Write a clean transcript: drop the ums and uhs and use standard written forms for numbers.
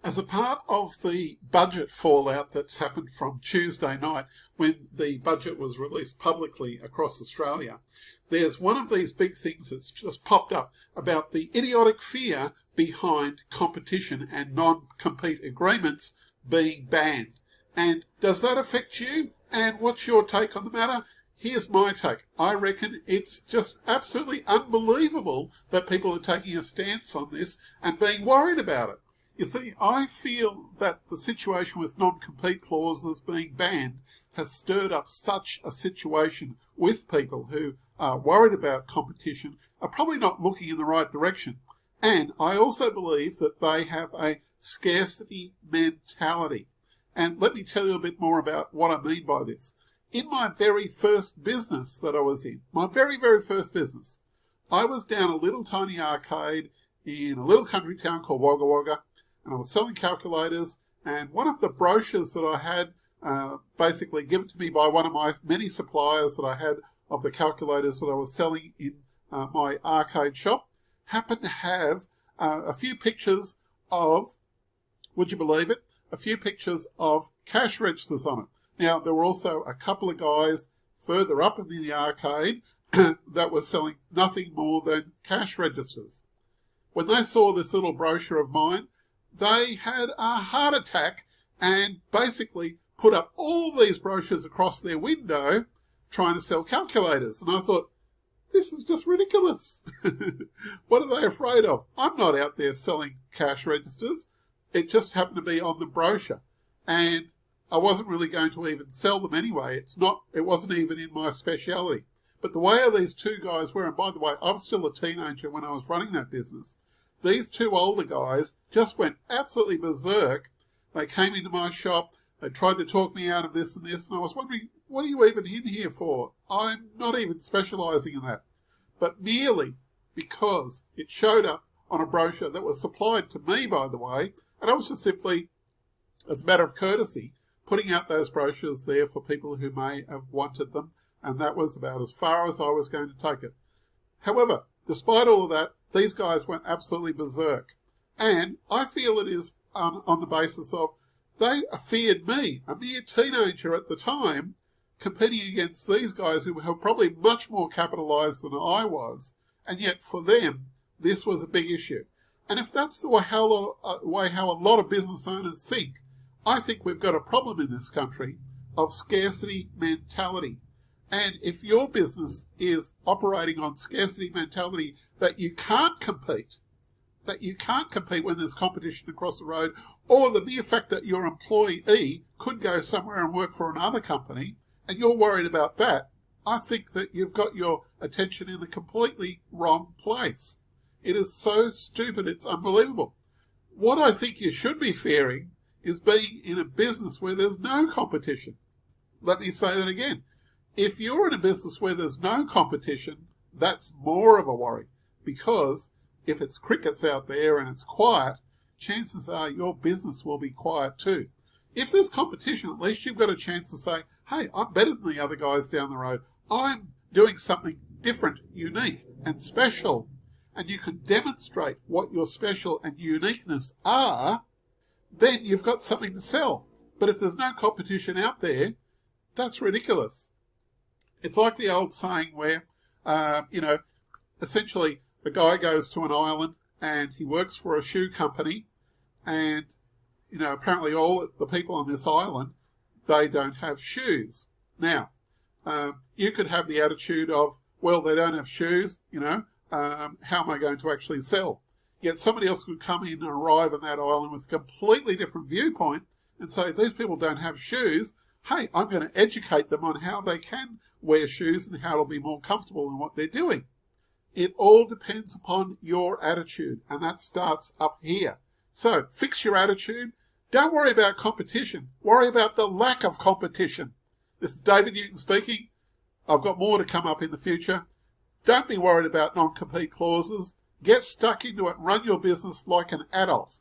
As a part of the budget fallout that's happened from Tuesday night when the budget was released publicly across Australia, there's one of these big things that's just popped up about the idiotic fear behind competition and non-compete agreements being banned. And does that affect you? And what's your take on the matter? Here's my take. I reckon it's just absolutely unbelievable that people are taking a stance on this and being worried about it. You see, I feel that the situation with non-compete clauses being banned has stirred up such a situation with people who are worried about competition, are probably not looking in the right direction. And I also believe that they have a scarcity mentality. And let me tell you a bit more about what I mean by this. In my very first business that I was in, my very, very first business, I was down a little tiny arcade in a little country town called Wagga Wagga, and I was selling calculators, and one of the brochures that I had basically given to me by one of my many suppliers that I had of the calculators that I was selling in my arcade shop happened to have a few pictures of, would you believe it, a few pictures of cash registers on it. Now, there were also a couple of guys further up in the arcade that were selling nothing more than cash registers. When they saw this little brochure of mine, they had a heart attack and basically put up all these brochures across their window trying to sell calculators. And I thought, this is just ridiculous. What are they afraid of? I'm not out there selling cash registers. It just happened to be on the brochure. And I wasn't really going to even sell them anyway. It wasn't even in my speciality. But the way these two guys were, and by the way, I was still a teenager when I was running that business, these two older guys just went absolutely berserk. They came into my shop, they tried to talk me out of this and this, and I was wondering, what are you even in here for? I'm not even specialising in that. But merely because it showed up on a brochure that was supplied to me, by the way, and I was just simply, as a matter of courtesy, putting out those brochures there for people who may have wanted them, and that was about as far as I was going to take it. However, despite all of that, these guys went absolutely berserk. And I feel it is on the basis of they feared me, a mere teenager at the time, competing against these guys who were probably much more capitalised than I was, and yet for them, this was a big issue. And if that's the way how a lot of business owners think, I think we've got a problem in this country of scarcity mentality. And if your business is operating on scarcity mentality that you can't compete when there's competition across the road, or the mere fact that your employee could go somewhere and work for another company, and you're worried about that, I think that you've got your attention in the completely wrong place. It is so stupid, it's unbelievable. What I think you should be fearing is being in a business where there's no competition. Let me say that again. If you're in a business where there's no competition, that's more of a worry, because if it's crickets out there and it's quiet, chances are your business will be quiet too. If there's competition, at least you've got a chance to say, hey, I'm better than the other guys down the road. I'm doing something different, unique and special. And you can demonstrate what your special and uniqueness are, then you've got something to sell. But if there's no competition out there, that's ridiculous. It's like the old saying where, essentially a guy goes to an island and he works for a shoe company, and, apparently all the people on this island, they don't have shoes. Now, you could have the attitude of, well, they don't have shoes, how am I going to actually sell? Yet somebody else could come in and arrive on that island with a completely different viewpoint and say, these people don't have shoes. Hey, I'm going to educate them on how they can wear shoes and how it'll be more comfortable in what they're doing. It all depends upon your attitude, and that starts up here. So fix your attitude. Don't worry about competition. Worry about the lack of competition. This is David Newton speaking. I've got more to come up in the future. Don't be worried about non-compete clauses. Get stuck into it and run your business like an adult.